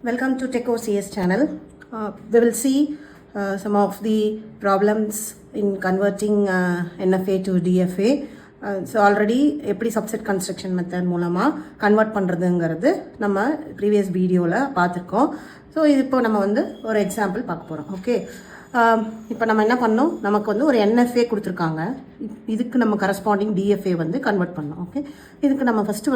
Welcome to Tech OCS channel. We will see some of the problems in converting NFA to DFA. So already எப்படி subset construction method மூலமாக convert பண்ணுறதுங்கிறது நம்ம previous வீடியோவில் பார்த்துருக்கோம். So இது இப்போ நம்ம வந்து ஒரு எக்ஸாம்பிள் பார்க்க போகிறோம். ஓகே, இப்போ நம்ம என்ன பண்ணோம், நமக்கு வந்து ஒரு NFA கொடுத்துருக்காங்க, இதுக்கு நம்ம கரஸ்பாண்டிங் DFA வந்து கன்வெர்ட் பண்ணோம். ஓகே, இதுக்கு நம்ம ஃபஸ்ட்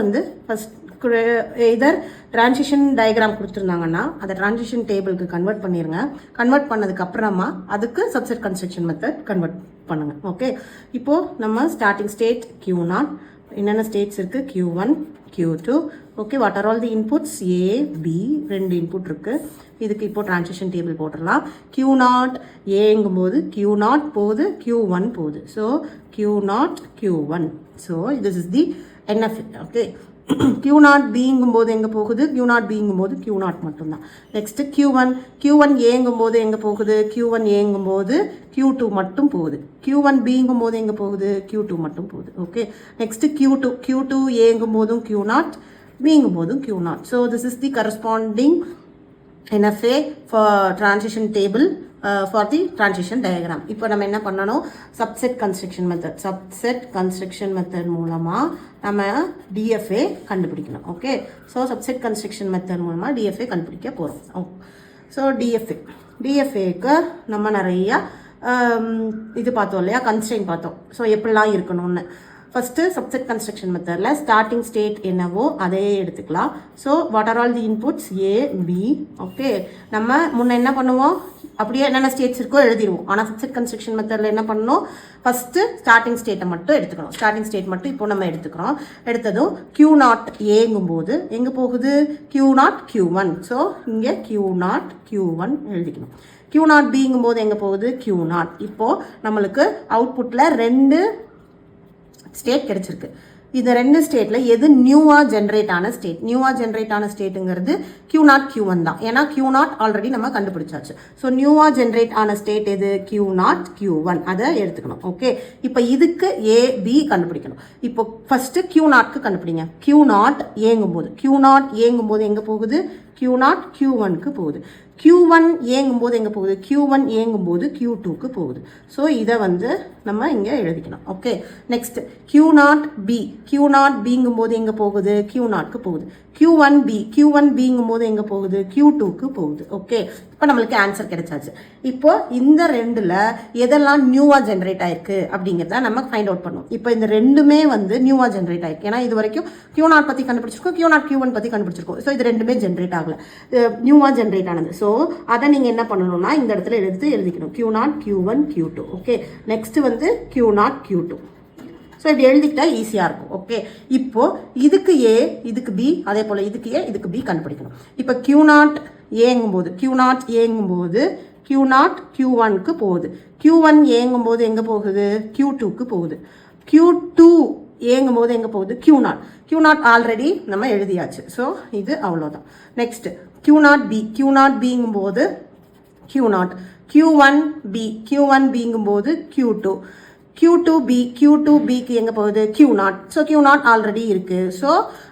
இதர் ட்ரான்சிஷன் டயக்ராம் கொடுத்துருந்தாங்கன்னா அதை ட்ரான்சிஷன் டேபிளுக்கு கன்வெர்ட் பண்ணிடுங்க. கன்வெர்ட் பண்ணதுக்கப்புறமா அதுக்கு சப்செட் கன்ஸ்ட்ரக்ஷன் மெத்தட் கன்வெர்ட் பண்ணுங்க. ஓகே, இப்போது நம்ம ஸ்டார்டிங் ஸ்டேட் Q0, என்னென்ன ஸ்டேட்ஸ் இருக்குது, Q1, Q2. Okay, what are all the inputs, A, B, ரெண்டு இன்புட் இருக்குது. இதுக்கு இப்போ ட்ரான்சிஷன் டேபிள் போட்டுடலாம். Q0 ஏங்கும்போது Q0 போகுது, Q1 போகுது. So Q0 Q1. So this is the NFA. Okay, Q0 பிங்கும்போது எங்கே போகுது, Q0 பிங்கும்போது Q0 மட்டும்தான். நெக்ஸ்ட்டு Q1 ஏங்கும்போது எங்கே போகுது, Q1 ஏங்கும்போது Q2 மட்டும் போகுது. Q1 பிங்கும்போது எங்கே போகுது, Q2 மட்டும் போகுது. Okay, next Q2 ஏங்கும்போதும் Q0, பிங்கும்போதும் Q0. So this is the corresponding NFA for transition table for the transition diagram. இப்போ நம்ம என்ன பண்ணணும், சப்செட் கன்ஸ்ட்ரக்ஷன் மெத்தட் மூலமாக நம்ம DFA கண்டுபிடிக்கணும். Okay, so subset construction method மூலமாக DFA கண்டுபிடிக்க போகிறோம். ஸோ DFAக்கு நம்ம நிறையா இது பார்த்தோம் இல்லையா, கன்ஸ்ட்ரெயின் பார்த்தோம். ஸோ எப்படிலாம் இருக்கணும்னு ஃபஸ்ட்டு சப்செட் கன்ஸ்ட்ரக்ஷன் மெத்தடில் ஸ்டார்டிங் ஸ்டேட் என்னவோ அதே எடுத்துக்கலாம். So what are all the inputs, A, B. Okay, நம்ம முன்ன என்ன பண்ணுவோம், அப்படியே என்னென்ன ஸ்டேட்ஸ் இருக்கோ எழுதிடுவோம். ஆனால் சப்செட் கன்ஸ்ட்ரக்ஷன் மெத்தடில் என்ன பண்ணணும், ஃபஸ்ட்டு ஸ்டார்டிங் ஸ்டேட்டை மட்டும் எடுத்துக்கணும். ஸ்டார்டிங் ஸ்டேட் மட்டும் இப்போ நம்ம எடுத்துக்கிறோம். எடுத்ததும் Q0 ஏங்கும்போது எங்கே போகுது, Q0 Q1. ஸோ இங்கே Q0 Q1 எழுதிக்கணும். Q0 பிங்கும்போது எங்கே போகுது, Q0. இப்போது நம்மளுக்கு அவுட்புட்டில் ரெண்டு ஸ்டேட் கிடைச்சிருக்கு. இந்த ரெண்டு ஸ்டேட்டில் எது நியூவாக ஜென்ரேட் ஆன ஸ்டேட்டுங்கிறது Q0 Q1 தான். ஏன்னா Q0 ஆல்ரெடி நம்ம கண்டுபிடிச்சாச்சு. ஸோ நியூவாக ஜென்ரேட் ஆன ஸ்டேட் எது, Q0 Q1. அதை எடுத்துக்கணும். ஓகே, இப்போ இதுக்கு A, B கண்டுபிடிக்கணும். இப்போ ஃபஸ்ட்டு Q0க்கு கண்டுபிடிங்க. Q0 ஏங்கும்போது எங்கே போகுது, Q0 Q1க்கு போகுது. Q1 ஏங்கும்போது எங்கே போகுது, Q1 ஏங்கும்போது Q2க்கு போகுது. ஸோ இதை வந்து நம்ம இங்கே எழுதிக்கணும். ஓகே, நெக்ஸ்ட் Q0 பிங்கும்போது எங்கே போகுது, Q0க்கு போகுது. Q1 பிங்கும்போது எங்கே போகுது, Q2க்கு போகுது. ஓகே, இப்போ நம்மளுக்கு ஆன்சர் கிடைச்சாச்சு. இப்போ இந்த ரெண்டில் எதெல்லாம் நியூவாக ஜென்ரேட் ஆயிருக்கு அப்படிங்கிறத நம்ம ஃபைண்ட் அவுட் பண்ணுவோம். இப்போ இந்த ரெண்டுமே வந்து நியூவாக ஜென்ரேட் ஆயிருக்கு. ஏன்னா இது வரைக்கும் Q0 பற்றி கண்டுபிடிச்சிருக்கோம், Q0 Q1 பற்றி கண்டுபிடிச்சிருக்கோம். ஸோ இது ரெண்டுமே ஜென்ரேட் ஆகலை, நியூவாக ஜென்ரேட் ஆனது. ஸோ அதை நீங்கள் என்ன பண்ணணும்னா இந்த இடத்துல எழுதிக்கணும், Q0 Q1 Q2. Okay, next வந்து Q0 Q2. ஸோ இப்படி எழுதிக்கிட்டா ஈஸியாக இருக்கும். ஓகே, இப்போது இதுக்கு A, இதுக்கு B, அதே போல் இதுக்கு A, இதுக்கு B கண்டுபிடிக்கணும். இப்போ Q0 ஏங்கும்போது Q0 Q1க்கு போகுது. Q1 ஏங்கும்போது எங்கே போகுது, Q2க்கு போகுது. Q2 ஏங்கும்போது எங்கே போகுது, Q0 ஆல்ரெடி நம்ம எழுதியாச்சு. ஸோ இது அவ்வளோதான். நெக்ஸ்ட் Q0 பிங்கும்போது Q1 பிங்கும்போது Q2 பிக்கு எங்கே போகுது, Q0. ஸோ Q0 ஆல்ரெடி இருக்குது. ஸோ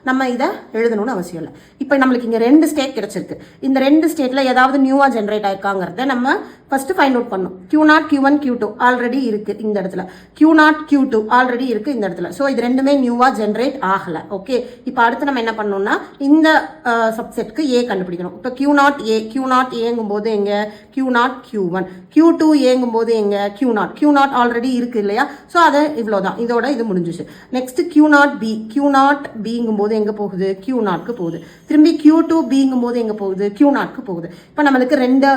நம்ம இதை எழுதணும்னு அவசியம் இல்லை. இப்போ நம்மளுக்கு இங்கே ரெண்டு ஸ்டேட் கிடச்சிருக்கு. இந்த ரெண்டு ஸ்டேட்டில் ஏதாவது நியூவாக ஜென்ரேட் ஆயிருக்காங்கிறத நம்ம ஃபஸ்ட்டு ஃபைண்ட் அவுட் பண்ணணும். Q0 Q1 Q2 ஆல்ரெடி இருக்குது இந்த இடத்துல, Q0 Q2 ஆல்ரெடி இருக்குது இந்த இடத்துல. ஸோ இது ரெண்டுமே நியூவாக ஜென்ரேட் ஆகலை. ஓகே, இப்போ அடுத்து நம்ம என்ன பண்ணணும்னா இந்த சப்செட்க்கு A கண்டுபிடிக்கணும். இப்போ Q0 ஏங்கும்போது எங்கே, Q0 Q1. Q2 ஏங்கும்போது எங்கே, Q0 ஆல்ரெடி இருக்குது இல்லையா. ஸோ அதை இவ்வளோதான், இதோட இது முடிஞ்சிச்சு. நெக்ஸ்ட் Q0 பிங்கும்போது எங்கே போகுது, Q0க்கு போகுது. திரும்பி Q2 பிங்கும்போது எங்கே போகுது, Q0க்கு போகுது. இப்போ நம்மளுக்கு ரெண்டு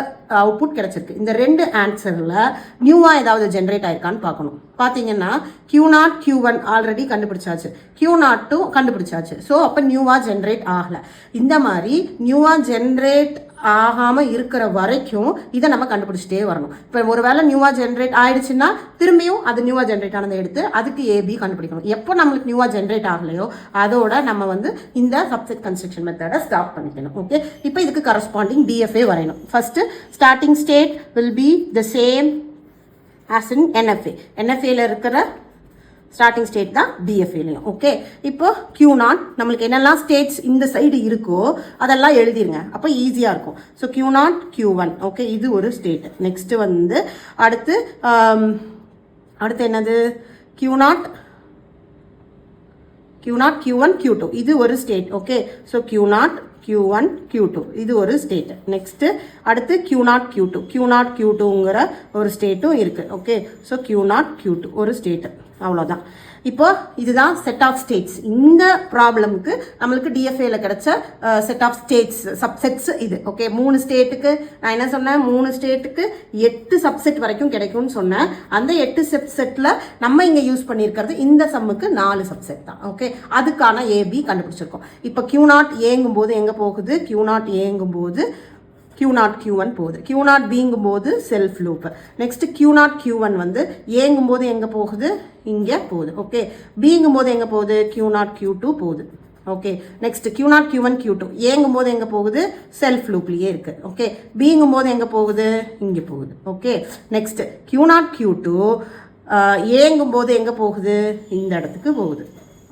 அவுட்புட் கிடைச்சிருக்கு. இந்த ரெண்டு ஆன்சரில் நியூவாக ஏதாவது ஜென்ரேட் ஆயிருக்கான்னு பார்க்கணும். பார்த்தீங்கன்னா Q0 Q1 ஆல்ரெடி கண்டுபிடிச்சாச்சு, Q0 கண்டுபிடிச்சாச்சு. ஸோ அப்போ நியூவாக ஜென்ரேட் ஆகலை. இந்த மாதிரி நியூவாக ஜென்ரேட் ஆகாமல் இருக்கிற வரைக்கும் இதை நம்ம கண்டுபிடிச்சிட்டே வரணும். இப்போ ஒரு வேளை நியூவாக ஜென்ரேட் ஆயிடுச்சுன்னா திரும்பியும் அது நியூவாக ஜென்ரேட் ஆனதை எடுத்து அதுக்கு AB கண்டுபிடிக்கணும். எப்போ நம்மளுக்கு நியூவாக ஜென்ரேட் ஆகலையோ அதோட நம்ம வந்து இந்த சப்செட் கன்ஸ்ட்ரக்ஷன் மெத்தடை ஸ்டாப் பண்ணிக்கணும். ஓகே, இப்போ இதுக்கு கரஸ்பாண்டிங் DFA வரையணும். First starting state will be the same as in NFA. NFAல இருக்கிற ஸ்டார்டிங் ஸ்டேட் தான் டிஎஃப்ஏலையும். ஓகே, இப்போ Q0 நம்மளுக்கு என்னெல்லாம் ஸ்டேட்ஸ் இந்த சைடு இருக்கோ அதெல்லாம் எழுதிருங்க, அப்போ ஈஸியாக இருக்கும். So Q0 Q1. ஓகே, இது ஒரு ஸ்டேட். நெக்ஸ்ட் வந்து அடுத்து என்னது Q0 Q1 Q2 இது ஒரு state. Okay, so Q0 Q1 Q2 இது ஒரு ஸ்டேட். நெக்ஸ்ட்டு அடுத்து Q0 Q2ங்கிற ஒரு ஸ்டேட்டும் இருக்குது. ஓகே, ஸோ Q0 Q2 ஒரு ஸ்டேட்டு. அவ்வளோதான். இப்போ இதுதான் செட் ஆஃப் ஸ்டேட்ஸ். இந்த ப்ராப்ளம்க்கு நம்மளுக்கு டிஎஃப்ஏல கிடைச்ச செட் ஆஃப் ஸ்டேட்ஸ் சப்செட்ஸ் இது. ஓகே, 3 ஸ்டேட்டுக்கு நான் என்ன சொன்னேன், 3 ஸ்டேட்டுக்கு 8 சப்செட் வரைக்கும் கிடைக்கும்னு சொன்னேன். அந்த 8 சப்செட்டில் நம்ம இங்கே யூஸ் பண்ணியிருக்கிறது இந்த சம்முக்கு 4 சப்செட் தான். ஓகே, அதுக்கான ஏபி கண்டுபிடிச்சிருக்கோம். இப்போ Q0 ஏங்கும் போது எங்கே போகுது, Q0 ஏங்கும் போது Q0 Q1 போகுது. Q0 பிங்கும் போது self loop. Next Q0 Q1 வந்து ஏங்கும் போது எங்கே போகுது, இங்கே போகுது. ஓகே, பிங்கும் போது எங்கே போகுது, Q0 Q2 போகுது. Okay, next Q0 Q1 Q2 ஏங்கும் போது எங்கே போகுது, செல்ஃப் லூப்லேயே இருக்கு. ஓகே, பிங்கும் போது எங்கே போகுது, இங்கே போகுது. ஓகே, நெக்ஸ்ட் Q0 Q2 ஏங்கும் போது எங்கே போகுது, இந்த இடத்துக்கு போகுது.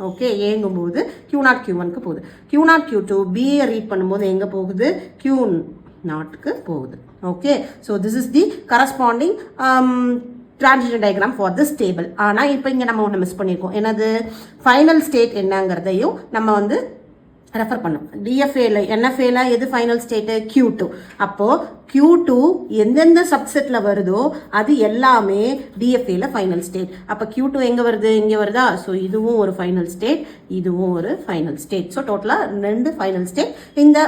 ஓகே, ஏங்கும்போது Q0 Q1க்கு போகுது. Q0 Q2 பிஏ ரீட் பண்ணும்போது எங்கே போகுது, Q0க்கு போகுது. Okay, so this is the corresponding transition diagram for this table. ஆனால் இப்போ இங்கே நம்ம ஒன்று மிஸ் பண்ணியிருக்கோம். என்னது, ஃபைனல் ஸ்டேட் என்னங்கிறதையும் நம்ம வந்து ரெஃபர் பண்ணும். டிஎஃப்ஏல என்எஃப்ஏல எது ஃபைனல் ஸ்டேட்டு, Q2. அப்போது Q2 எந்தெந்த சப்செட்டில் வருதோ அது எல்லாமே டிஎஃப்ஏல ஃபைனல் ஸ்டேட். அப்போ Q2 எங்கே வருது, இங்கே வருதா. ஸோ இதுவும் ஒரு ஃபைனல் ஸ்டேட், இதுவும் ஒரு ஃபைனல் ஸ்டேட். ஸோ டோட்டலாக 2 ஃபைனல் ஸ்டேட் இந்த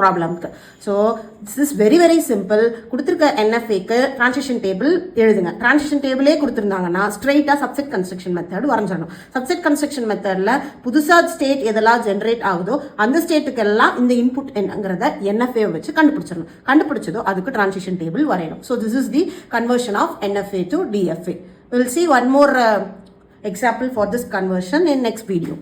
ப்ராப்ளம்க்கு. So this is very very simple. கொடுத்துருக்க என்எஃப்ஏக்கு டிரான்சிஷன் டேபிள் எழுதுங்க. டிரான்சிஷன் டேபிளே கொடுத்துருந்தாங்கன்னா ஸ்ட்ரெயிட்டாக சப்செட் கன்ஸ்ட்ரக்ஷன் மெத்தட் வரைஞ்சிடணும். சப்செட் கன்ஸ்ட்ரக்ஷன் மெத்தடில் புதுசாக ஸ்டேட் எதெல்லாம் ஜென்ரேட் ஆகுதோ அந்த ஸ்டேட்டுக்கெல்லாம் இந்த இன்புட் என்னங்கிறத என்எஃப்ஏ வச்சு கண்டுபிடிச்சிடணும். கண்டுபிடிச்சதோ அதுக்கு டிரான்சிஷன் டேபிள் வரையணும். So this is the conversion of NFA to DFA. We'll see one more example for this conversion in next video.